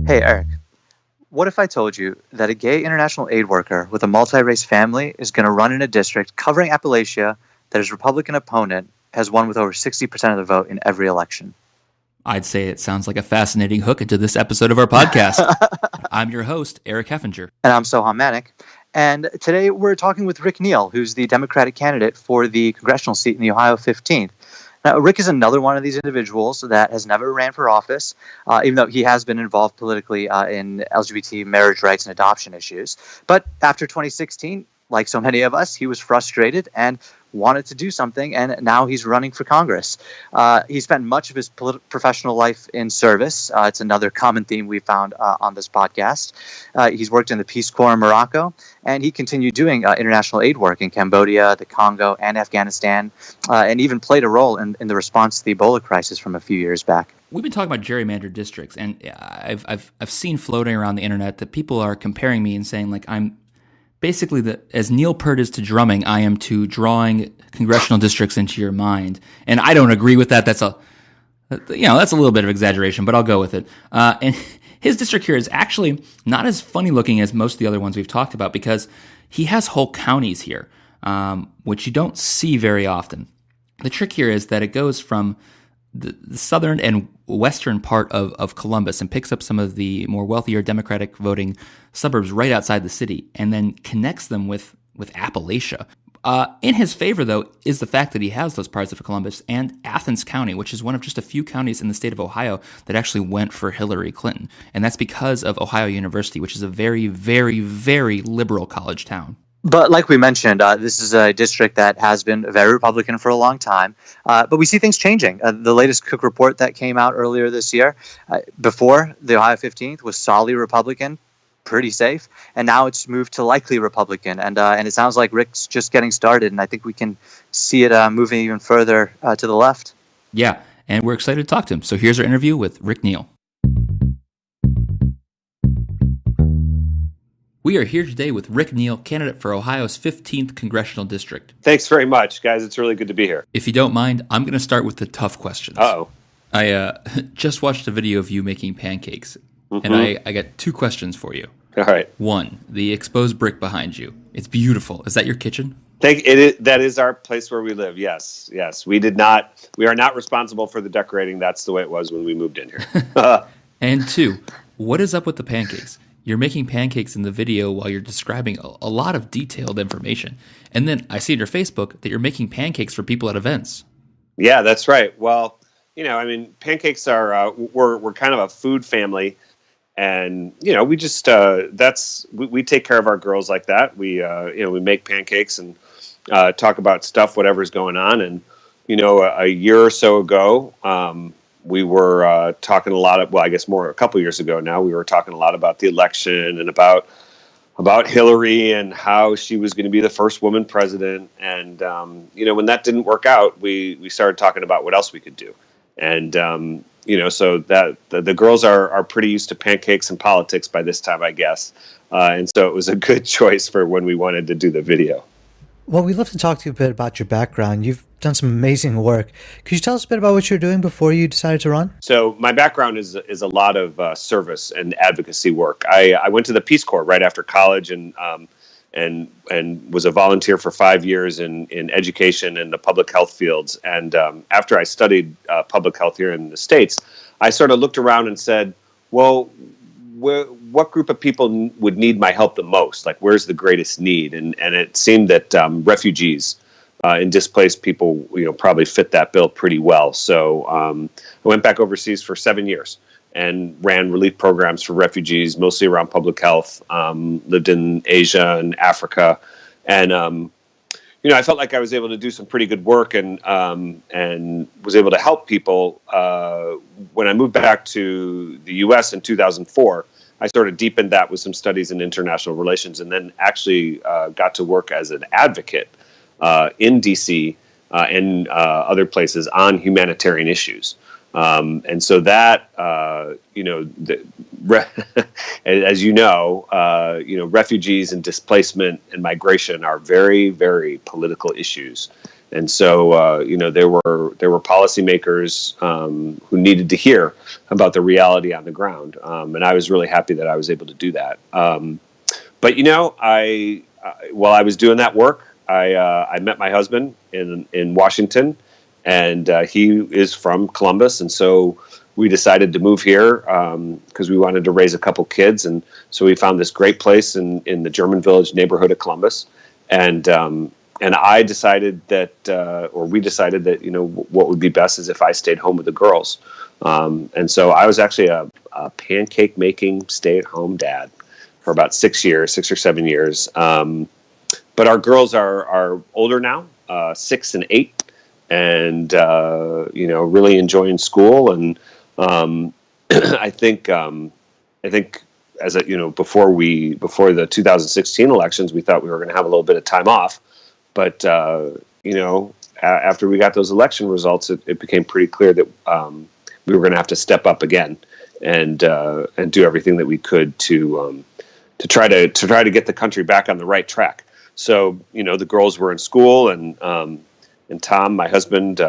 Hey, Eric, what if I told you that a gay international aid worker with a multi-race family is going to run in a district covering Appalachia that his Republican opponent has won with over 60% of the vote in every election? I'd say it sounds like a fascinating hook into this episode of our podcast. I'm your host, Eric Heffinger. And I'm Soham Manik. And today we're talking with Rick Neal, who's the Democratic candidate for the congressional seat in the Ohio 15th. Now, Rick is another one of these individuals that has never ran for office, even though he has been involved politically in LGBT marriage rights and adoption issues. But after 2016, like so many of us, he was frustrated and wanted to do something, and now he's running for Congress. He spent much of his professional life in service. It's another common theme we found on this podcast. He's worked in the Peace Corp in Morocco, and he continued doing international aid work in Cambodia, the Congo, and Afghanistan, and even played a role in the response to the Ebola crisis from a few years back. We've been talking about gerrymandered districts, and I've seen floating around the internet that people are comparing me and saying, like, I'm basically, as Neil Peart is to drumming, I am to drawing congressional districts into your mind. And I don't agree with that. That's a little bit of exaggeration, but I'll go with it. And his district here is actually not as funny looking as most of the other ones we've talked about, because he has whole counties here, which you don't see very often. The trick here is that it goes from the southern and western part of Columbus and picks up some of the more wealthier Democratic voting suburbs right outside the city, and then connects them with Appalachia. In his favor, though, is the fact that he has those parts of Columbus and Athens County, which is one of just a few counties in the state of Ohio that actually went for Hillary Clinton. And that's because of Ohio University, which is a very, very, very liberal college town. But like we mentioned, this is a district that has been very Republican for a long time. But we see things changing. The latest Cook report that came out earlier this year, before the Ohio 15th, was solidly Republican, pretty safe. And now it's moved to likely Republican. And it sounds like Rick's just getting started. And I think we can see it moving even further to the left. Yeah, and we're excited to talk to him. So here's our interview with Rick Neal. We are here today with Rick Neal, candidate for Ohio's 15th Congressional District. Thanks very much, guys. It's really good to be here. If you don't mind, I'm going to start with the tough questions. Uh-oh. I just watched a video of you making pancakes, and I got two questions for you. All right. One, the exposed brick behind you. It's beautiful. Is that your kitchen? That is our place where we live, yes. We are not responsible for the decorating. That's the way it was when we moved in here. And two, what is up with the pancakes? You're making pancakes in the video while you're describing a lot of detailed information. And then I see on your Facebook that you're making pancakes for people at events. Yeah, that's right. Well, pancakes are, we're kind of a food family. And, we just, we take care of our girls like that. We make pancakes and talk about stuff, whatever's going on. And, a year or so ago, we were talking a lot a couple years ago now, we were talking a lot about the election and about Hillary and how she was going to be the first woman president. And, when that didn't work out, we started talking about what else we could do. And, so that the girls are pretty used to pancakes and politics by this time, I guess. And so it was a good choice for when we wanted to do the video. Well, we'd love to talk to you a bit about your background. You've done some amazing work. Could you tell us a bit about what you're doing before you decided to run? So my background is a lot of service and advocacy work. I went to the Peace Corp right after college and was a volunteer for 5 years in education and the public health fields. And after I studied public health here in the States, I sort of looked around and said, well, what group of people would need my help the most? Like, where's the greatest need? And it seemed that refugees and displaced people, probably fit that bill pretty well. So I went back overseas for 7 years and ran relief programs for refugees, mostly around public health, lived in Asia and Africa. And, I felt like I was able to do some pretty good work and was able to help people. When I moved back to the U.S. in 2004, I sort of deepened that with some studies in international relations, and then actually got to work as an advocate in D.C. And other places on humanitarian issues. And so that, as refugees and displacement and migration are very, very political issues. And so, there were policymakers who needed to hear about the reality on the ground, and I was really happy that I was able to do that. But while I was doing that work, I met my husband in Washington, and he is from Columbus, and so we decided to move here because we wanted to raise a couple kids, and so we found this great place in the German Village neighborhood of Columbus, and I decided that, or we decided that, what would be best is if I stayed home with the girls. And so I was actually a pancake making stay-at-home dad for about 6 or 7 years. But our girls are older now, 6 and 8, and, really enjoying school. And I think as before the 2016 elections, we thought we were going to have a little bit of time off. But, after we got those election results, it became pretty clear that we were going to have to step up again and do everything that we could to try to get the country back on the right track. So, the girls were in school, and Tom, my husband,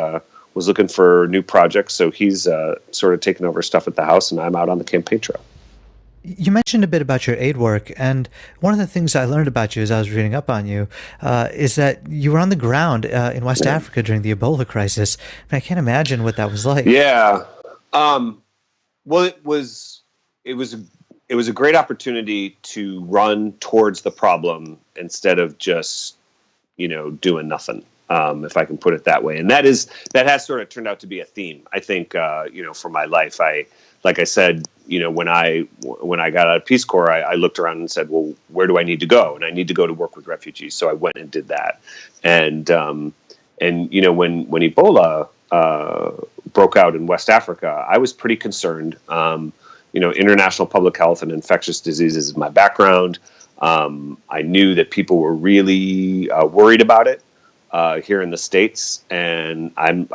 was looking for new projects. So he's sort of taking over stuff at the house, and I'm out on the campaign trail. You mentioned a bit about your aid work, and one of the things I learned about you as I was reading up on you is that you were on the ground in West Africa during the Ebola crisis. And I can't imagine what that was like. Yeah. Well, it was a great opportunity to run towards the problem instead of just, doing nothing. If I can put it that way. And that has sort of turned out to be a theme, I think, for my life. Like I said, when I got out of Peace Corps, I looked around and said, well, where do I need to go? And I need to go to work with refugees. So I went and did that. And when Ebola broke out in West Africa, I was pretty concerned. International public health and infectious diseases is my background. I knew that people were really worried about it here in the States. And I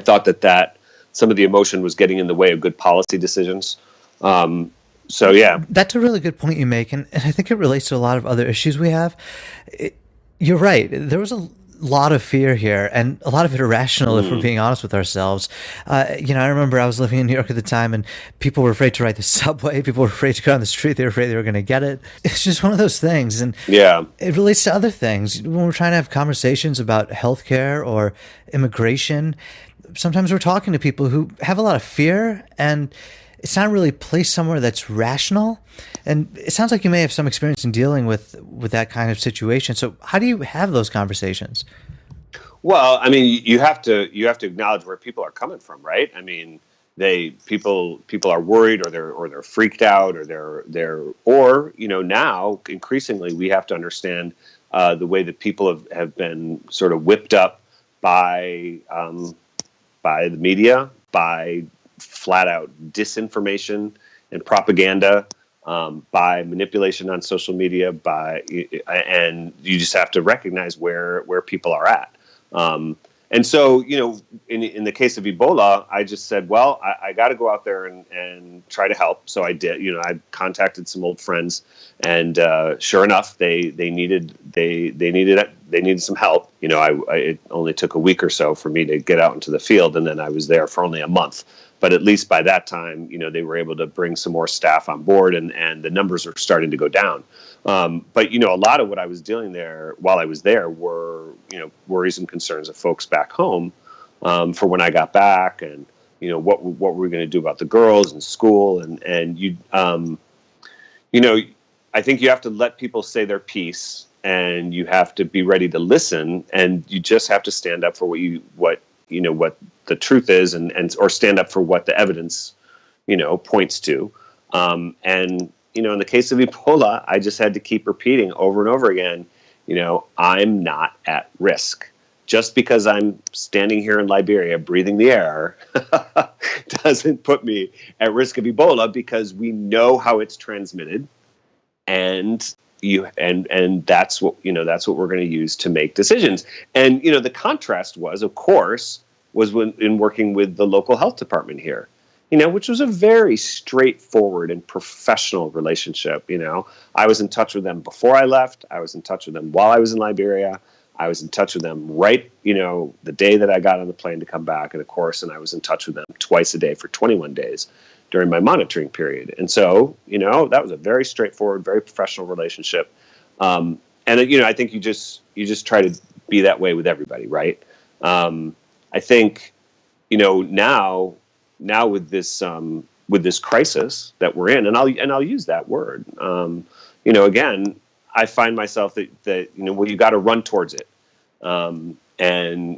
thought that some of the emotion was getting in the way of good policy decisions. So, yeah. That's a really good point you make, and I think it relates to a lot of other issues we have. You're right. There was a lot of fear here, and a lot of it irrational, if we're being honest with ourselves. I remember I was living in New York at the time, and people were afraid to ride the subway. People were afraid to go on the street. They were afraid they were going to get it. It's just one of those things, and it relates to other things. When we're trying to have conversations about healthcare or immigration, sometimes we're talking to people who have a lot of fear, and it's not really placed somewhere that's rational. And it sounds like you may have some experience in dealing with that kind of situation. So how do you have those conversations? Well, I mean, you have to acknowledge where people are coming from, right? I mean, people are worried, or they're freaked out, or now increasingly we have to understand the way that people have been sort of whipped up by the media, by flat out disinformation and propaganda, by manipulation on social media, and you just have to recognize where people are at. And so, in the case of Ebola, I just said, well, I got to go out there and try to help. So I did. I contacted some old friends, and sure enough, they needed some help. It only took a week or so for me to get out into the field, and then I was there for only a month. But at least by that time, they were able to bring some more staff on board, and the numbers are starting to go down. But a lot of what I was dealing there while I was there were, worries and concerns of folks back home for when I got back, and what were we going to do about the girls and school, and I think you have to let people say their piece, and you have to be ready to listen, and you just have to stand up for what the truth is, and or stand up for what the evidence points to, and in the case of Ebola, I just had to keep repeating over and over again, I'm not at risk. Just because I'm standing here in Liberia breathing the air doesn't put me at risk of Ebola, because we know how it's transmitted, and that's what we're going to use to make decisions. And the contrast was in working with the local health department here, which was a very straightforward and professional relationship. I was in touch with them before I left. I was in touch with them while I was in Liberia. I was in touch with them right, the day that I got on the plane to come back, and of course, and I was in touch with them twice a day for 21 days during my monitoring period. And so, that was a very straightforward, very professional relationship. And I think you just try to be that way with everybody, right? I think, now with this crisis that we're in, and I'll use that word, again, I find myself that you got to run towards it. And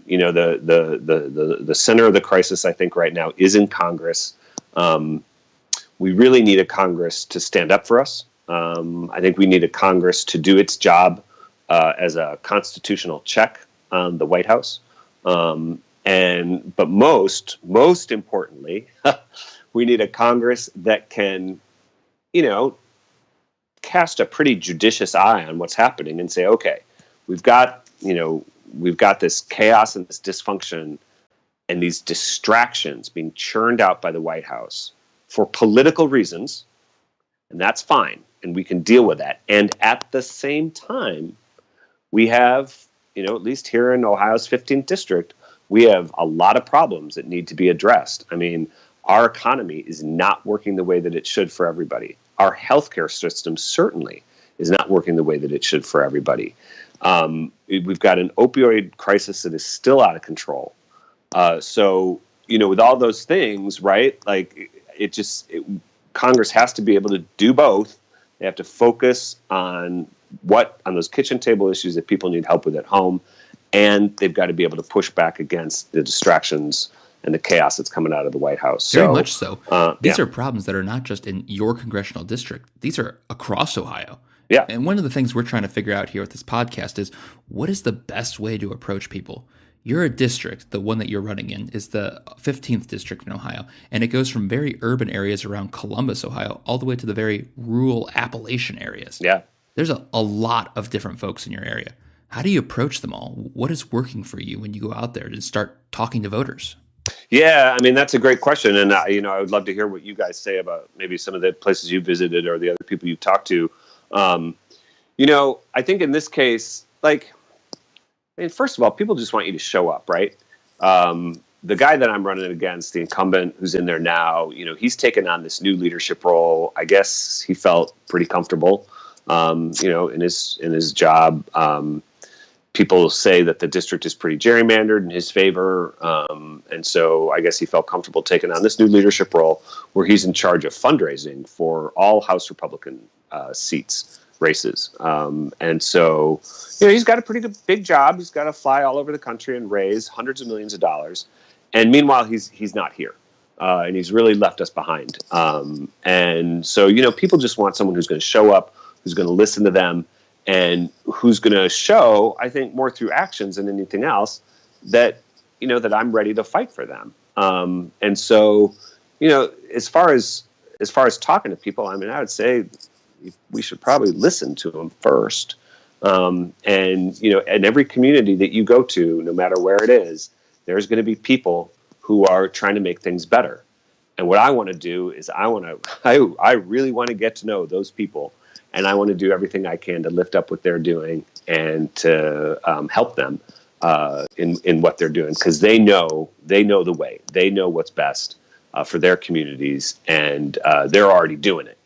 the center of the crisis, I think, right now is in Congress. We really need a Congress to stand up for us. I think we need a Congress to do its job as a constitutional check on the White House. But most importantly, we need a Congress that can, cast a pretty judicious eye on what's happening and say, okay, we've got this chaos and this dysfunction and these distractions being churned out by the White House for political reasons, and that's fine, and we can deal with that. And at the same time, we have, at least here in Ohio's 15th district, we have a lot of problems that need to be addressed. I mean, our economy is not working the way that it should for everybody. Our healthcare system certainly is not working the way that it should for everybody. We've got an opioid crisis that is still out of control. So, with all those things, right, like Congress has to be able to do both. They have to focus on those kitchen table issues that people need help with at home, and they've got to be able to push back against the distractions and the chaos that's coming out of the White House. Very much so. These are problems that are not just in your congressional district. These are across Ohio. Yeah. And one of the things we're trying to figure out here with this podcast is, what is the best way to approach people? Your district, the one that you're running in, is the 15th district in Ohio, and it goes from very urban areas around Columbus, Ohio, all the way to the very rural Appalachian areas. Yeah. There's a lot of different folks in your area. How do you approach them all? What is working for you when you go out there to start talking to voters? Yeah, I mean, that's a great question. And, I would love to hear what you guys say about maybe some of the places you visited or the other people you've talked to. I think in this case, first of all, people just want you to show up, right? The guy that I'm running against, the incumbent who's in there now, he's taken on this new leadership role. I guess he felt pretty comfortable, in his job. People say that the district is pretty gerrymandered in his favor. And so I guess he felt comfortable taking on this new leadership role where he's in charge of fundraising for all House Republican races. And so, he's got a pretty big job. He's got to fly all over the country and raise hundreds of millions of dollars. And meanwhile, he's not here. And he's really left us behind. And so, people just want someone who's going to show up, who's going to listen to them, and who's going to show, I think, more through actions than anything else, that that I'm ready to fight for them. And so, as far as talking to people, I mean, I would say we should probably listen to them first. And in every community that you go to, no matter where it is, there's going to be people who are trying to make things better. And what I want to do is I really want to get to know those people. And I want to do everything I can to lift up what they're doing and to help them in what they're doing, because they know the way, they know what's best for their communities, and they're already doing it.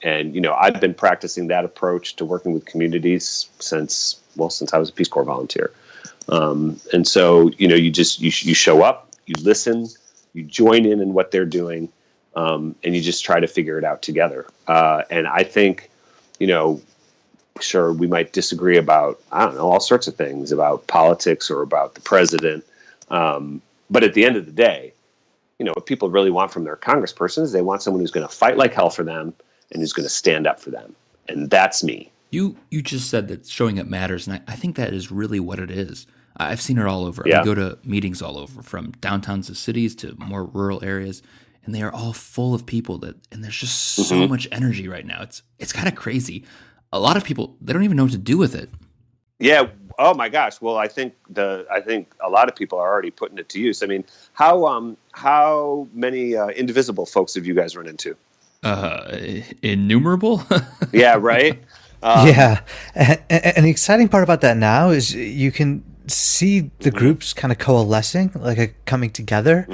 And I've been practicing that approach to working with communities since I was a Peace Corp volunteer. And so you show up, you listen, you join in what they're doing. And you just try to figure it out together. And I think, sure, we might disagree about, I don't know, all sorts of things about politics or about the president. But at the end of the day, what people really want from their congressperson is they want someone who's going to fight like hell for them and who's going to stand up for them. And that's me. You just said that showing up matters, and I think that is really what it is. I've seen it all over. Yeah. I go to meetings all over, from downtowns to cities to more rural areas. And they are all full of people and there's just so much energy right now. It's kind of crazy. A lot of people, they don't even know what to do with it. Yeah. Oh my gosh. Well, I think a lot of people are already putting it to use. I mean, how many indivisible folks have you guys run into? Innumerable. Yeah. Right. Yeah. And the exciting part about that now is you can see the groups kind of coalescing, like coming together.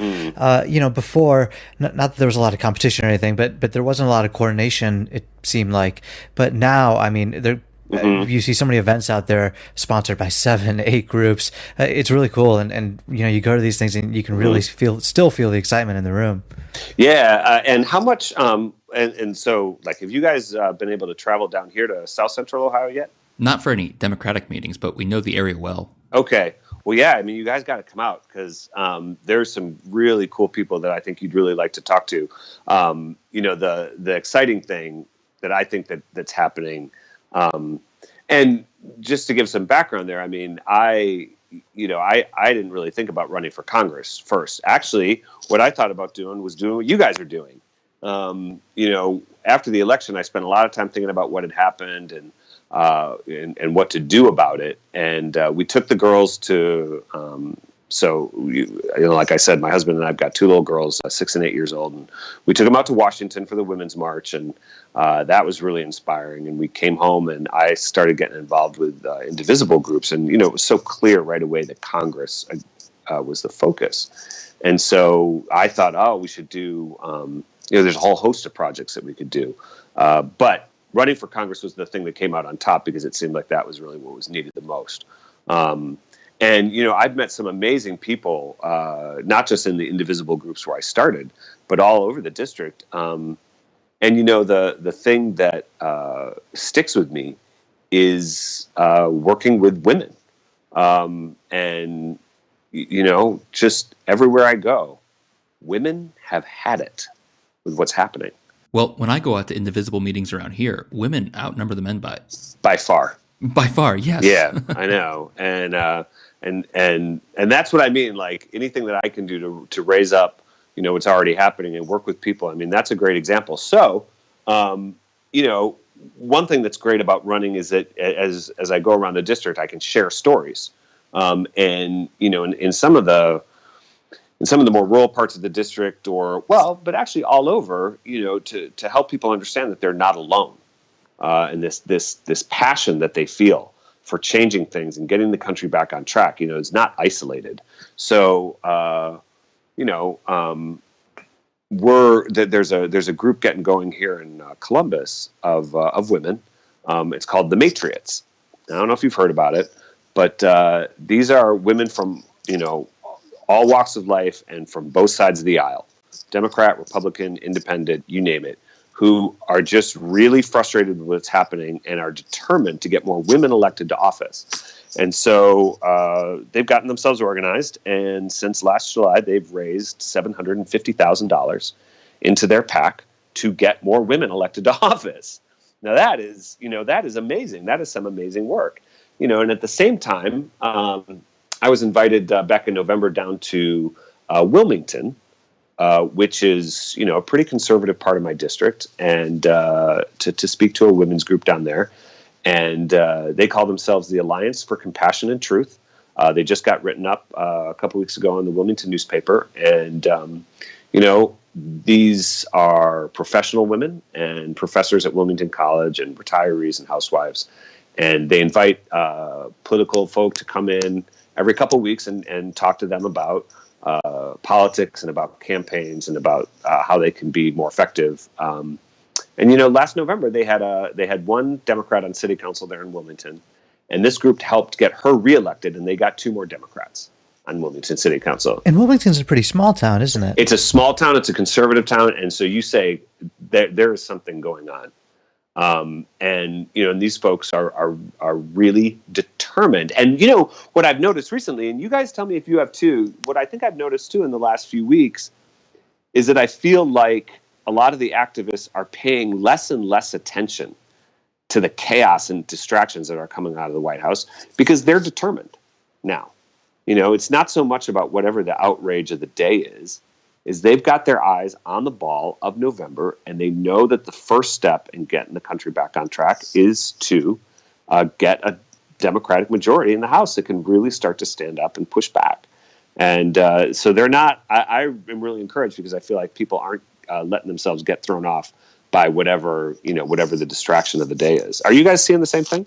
Before, not that there was a lot of competition or anything, but there wasn't a lot of coordination, it seemed like. But now, I mean, you see so many events out there sponsored by 7, 8 groups. It's really cool. And you go to these things and you can really still feel the excitement in the room. Yeah. And how much, and so, like, have you guys been able to travel down here to South Central Ohio yet? Not for any Democratic meetings, but we know the area well. Okay. Well, yeah, I mean, you guys got to come out because there's some really cool people that I think you'd really like to talk to. The exciting thing that I think that's happening, and just to give some background there, I mean, I didn't really think about running for Congress first. Actually, what I thought about doing was doing what you guys are doing. After the election, I spent a lot of time thinking about what had happened and what to do about it. And we took the girls to, like I said, my husband and I've got 2 little girls, 6 and 8 years old, and we took them out to Washington for the Women's March, and that was really inspiring. And we came home, and I started getting involved with indivisible groups, and it was so clear right away that Congress was the focus. And so I thought, we should do, there's a whole host of projects that we could do, but running for Congress was the thing that came out on top because it seemed like that was really what was needed the most. I've met some amazing people, not just in the indivisible groups where I started, but all over the district. The thing that sticks with me is working with women. Just everywhere I go, women have had it with what's happening. Well, when I go out to indivisible meetings around here, women outnumber the men by far. By far, yes. Yeah, I know, and that's what I mean. Like anything that I can do to raise up, what's already happening and work with people. I mean, that's a great example. So, one thing that's great about running is that as I go around the district, I can share stories, in some of the more rural parts of the district, but actually all over, to help people understand that they're not alone, and this passion that they feel for changing things and getting the country back on track. It's not isolated. So, there's a group getting going here in Columbus of women. It's called the Matriots. I don't know if you've heard about it, but these are women from all walks of life and from both sides of the aisle, Democrat, Republican, Independent, you name it, who are just really frustrated with what's happening and are determined to get more women elected to office. And so they've gotten themselves organized, and since last July, they've raised $750,000 into their PAC to get more women elected to office. Now that is amazing. That is some amazing work. And at the same time, I was invited back in November down to Wilmington, which is, a pretty conservative part of my district, and to speak to a women's group down there. And they call themselves the Alliance for Compassion and Truth. They just got written up a couple weeks ago in the Wilmington newspaper. And, these are professional women and professors at Wilmington College and retirees and housewives. And they invite political folk to come in every couple of weeks and talk to them about politics and about campaigns and about how they can be more effective. Last November they had one Democrat on city council there in Wilmington, and this group helped get her reelected, and they got 2 more Democrats on Wilmington City Council. And Wilmington's a pretty small town, isn't it? It's a small town. It's a conservative town, and so you say there is something going on. And these folks are really determined. And what I've noticed recently, and you guys tell me if you have too, what I think I've noticed too in the last few weeks is that I feel like a lot of the activists are paying less and less attention to the chaos and distractions that are coming out of the White House because they're determined now. It's not so much about whatever the outrage of the day is they've got their eyes on the ball of November, and they know that the first step in getting the country back on track is to get a Democratic majority in the House that can really start to stand up and push back. And so they're not, I am really encouraged because I feel like people aren't letting themselves get thrown off by whatever the distraction of the day is. Are you guys seeing the same thing?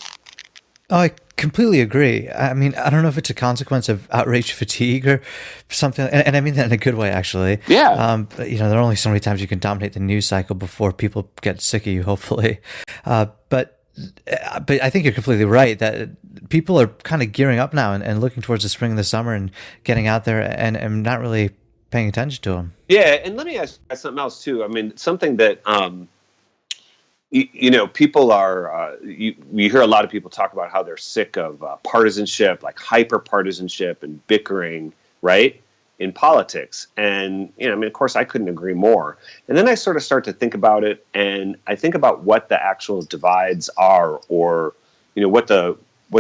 Oh, I completely agree. I mean, I don't know if it's a consequence of outrage fatigue or something, and I mean that in a good way, actually. Yeah. But, there are only so many times you can dominate the news cycle before people get sick of you, hopefully. But I think you're completely right that people are kind of gearing up now and looking towards the spring and the summer and getting out there and not really paying attention to them. Yeah, and let me ask you something else too. I mean, something that people are. You hear a lot of people talk about how they're sick of partisanship, like hyper partisanship and bickering, right, in politics. And of course, I couldn't agree more. And then I sort of start to think about it, and I think about what the actual divides are, or what the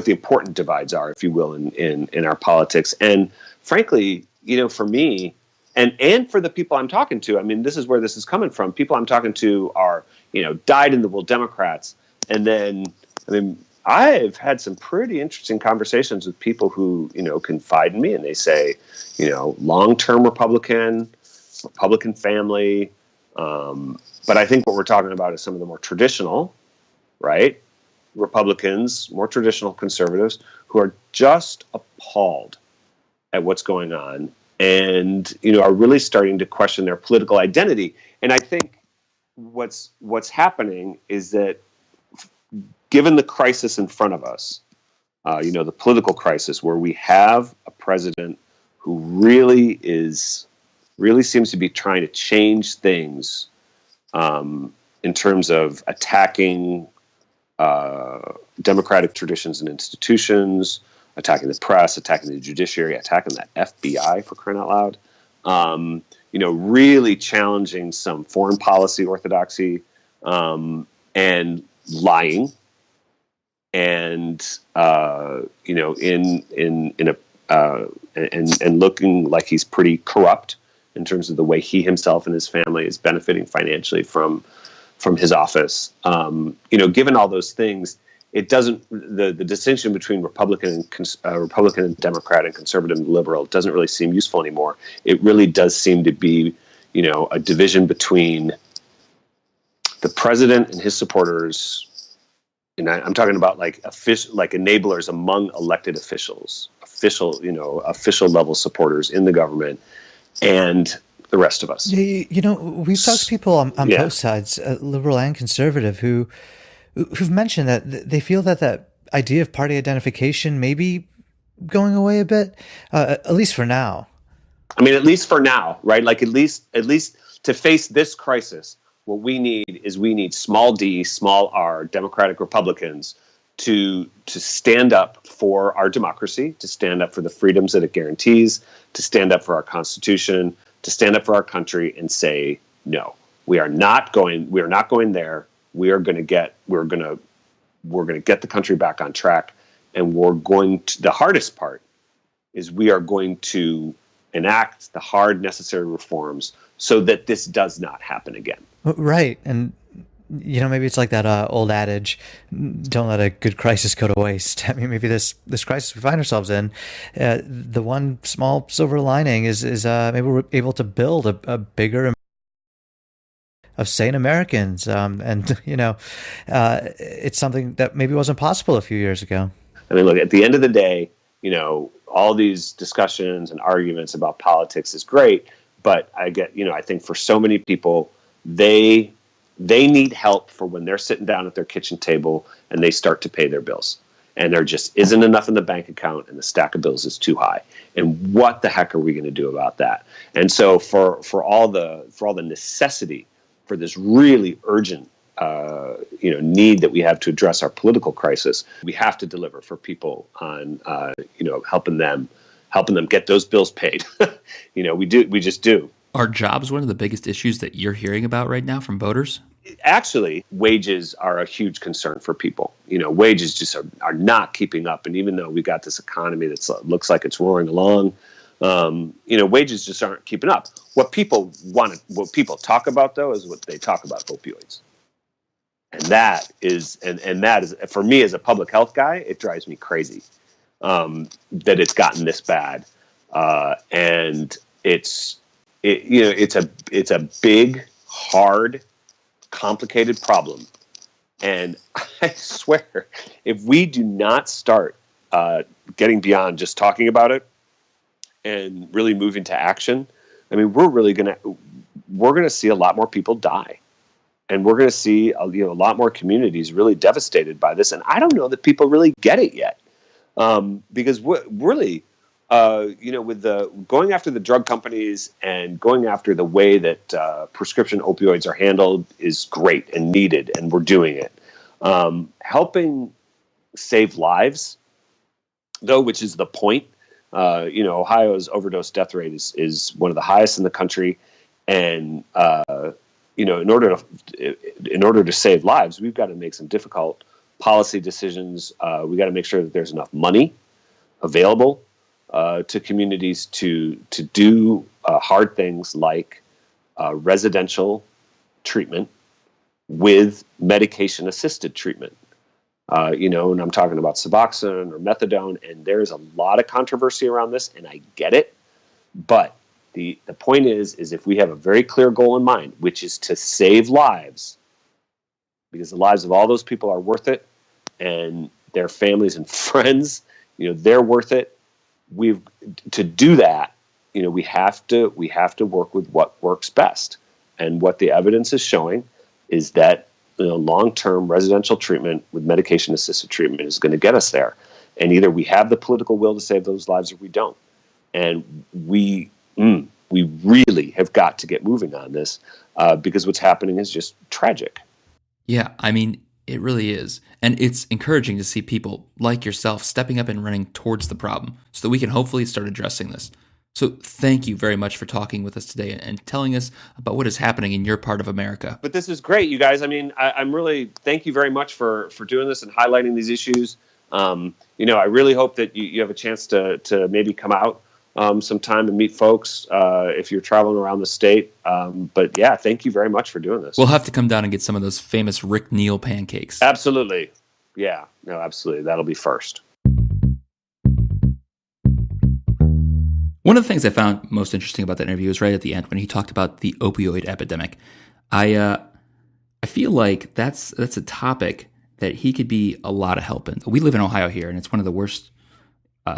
important divides are, if you will, in our politics. And frankly, for me, and for the people I'm talking to, I mean, this is where this is coming from. People I'm talking to are, dyed-in-the-wool Democrats. And then, I mean, I've had some pretty interesting conversations with people who, confide in me, and they say, long-term Republican family. But I think what we're talking about is some of the more traditional, right, Republicans, more traditional conservatives, who are just appalled at what's going on, and are really starting to question their political identity. And I think what's happening is that, given the crisis in front of us, the political crisis, where we have a president who really seems to be trying to change things in terms of attacking democratic traditions and institutions, attacking the press, attacking the judiciary, attacking the FBI, for crying out loud. Really challenging some foreign policy orthodoxy, and lying, and and looking like he's pretty corrupt in terms of the way he himself and his family is benefiting financially from his office. Given all those things, it doesn't, the distinction between Republican and Democrat and conservative and liberal doesn't really seem useful anymore. It really does seem to be, a division between the president and his supporters. And I'm talking about like enablers among elected officials, official level supporters in the government, and the rest of us. We've talked to people on both sides, liberal and conservative, who've mentioned that they feel that idea of party identification may be going away a bit, at least for now. I mean, at least for now, right? Like at least to face this crisis, what we need small d, small r, Democratic Republicans to stand up for our democracy, to stand up for the freedoms that it guarantees, to stand up for our Constitution, to stand up for our country and say, no, we are not going there. We're going to get the country back on track, and the hardest part is we are going to enact the hard necessary reforms so that this does not happen again. Right. And maybe it's like that old adage, don't let a good crisis go to waste. I mean, maybe this crisis we find ourselves in, the one small silver lining is maybe we're able to build a bigger of sane Americans. It's something that maybe wasn't possible a few years ago. I mean, look, at the end of the day, all these discussions and arguments about politics is great, but I think for so many people, they need help for when they're sitting down at their kitchen table and they start to pay their bills, and there just isn't enough in the bank account, and the stack of bills is too high. And what the heck are we going to do about that? And so for all the necessity for this really urgent need that we have to address our political crisis, we have to deliver for people on helping them get those bills paid. We just do. Are jobs one of the biggest issues that you're hearing about right now from voters? Actually, wages are a huge concern for people. Wages just are not keeping up. And even though we got this economy that looks like it's roaring along, wages just aren't keeping up. What people talk about, though, is what they talk about: opioids. And that is for me as a public health guy, it drives me crazy that it's gotten this bad, and it's a big, hard complicated problem. And I swear, if we do not start getting beyond just talking about it and really moving to action, I mean, we're gonna see a lot more people die, and we're gonna see a lot more communities really devastated by this. And I don't know that people really get it yet, because really, with the going after the drug companies and going after the way that prescription opioids are handled is great and needed, and we're doing it. Helping save lives, though, which is the point. Ohio's overdose death rate is one of the highest in the country, and in order to save lives, we've got to make some difficult policy decisions. We got to make sure that there's enough money available to communities to do hard things like residential treatment with medication-assisted treatment. And I'm talking about Suboxone or methadone, and there's a lot of controversy around this, and I get it. But the point is if we have a very clear goal in mind, which is to save lives, because the lives of all those people are worth it, and their families and friends, they're worth it. To do that, we have to work with what works best, and what the evidence is showing is that long-term residential treatment with medication-assisted treatment is going to get us there. And either we have the political will to save those lives or we don't. And we really have got to get moving on this because what's happening is just tragic. Yeah, I mean, it really is. And it's encouraging to see people like yourself stepping up and running towards the problem so that we can hopefully start addressing this. So thank you very much for talking with us today and telling us about what is happening in your part of America. But this is great, you guys. I mean, I'm really, thank you very much for doing this and highlighting these issues. I really hope that you have a chance to maybe come out sometime and meet folks if you're traveling around the state. But yeah, thank you very much for doing this. We'll have to come down and get some of those famous Rick Neal pancakes. Absolutely. Yeah, no, absolutely. That'll be first. One of the things I found most interesting about that interview was right at the end when he talked about the opioid epidemic. I feel like that's a topic that he could be a lot of help in. We live in Ohio here, and it's one of the worst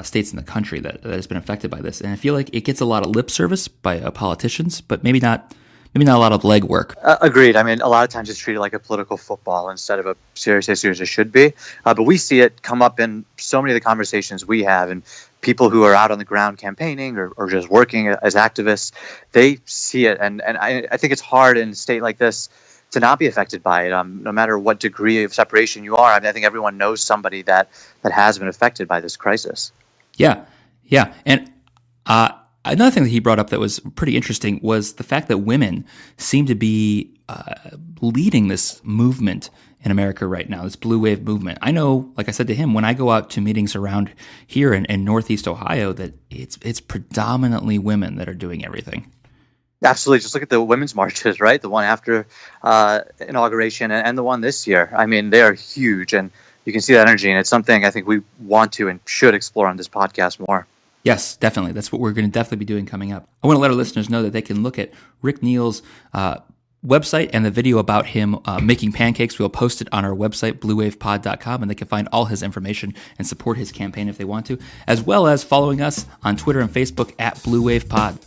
states in the country that has been affected by this. And I feel like it gets a lot of lip service by politicians, but maybe not a lot of legwork. Agreed. I mean, a lot of times it's treated like a political football instead of a serious issue as it should be. But we see it come up in so many of the conversations we have, and people who are out on the ground campaigning or just working as activists, they see it. And I think it's hard in a state like this to not be affected by it, no matter what degree of separation you are. I mean, I think everyone knows somebody that has been affected by this crisis. Yeah. And another thing that he brought up that was pretty interesting was the fact that women seem to be leading this movement in America right now, this blue wave movement. I know, like I said to him, when I go out to meetings around here in Northeast Ohio, that it's predominantly women that are doing everything. Absolutely. Just look at the women's marches, right? The one after inauguration and the one this year. I mean, they are huge, and you can see that energy, and it's something I think we want to and should explore on this podcast more. Yes, definitely. That's what we're going to definitely be doing coming up. I want to let our listeners know that they can look at Rick Neal's website and the video about him making pancakes. We'll post it on our website, bluewavepod.com, and they can find all his information and support his campaign if they want to, as well as following us on Twitter and Facebook at Blue Wave Pod.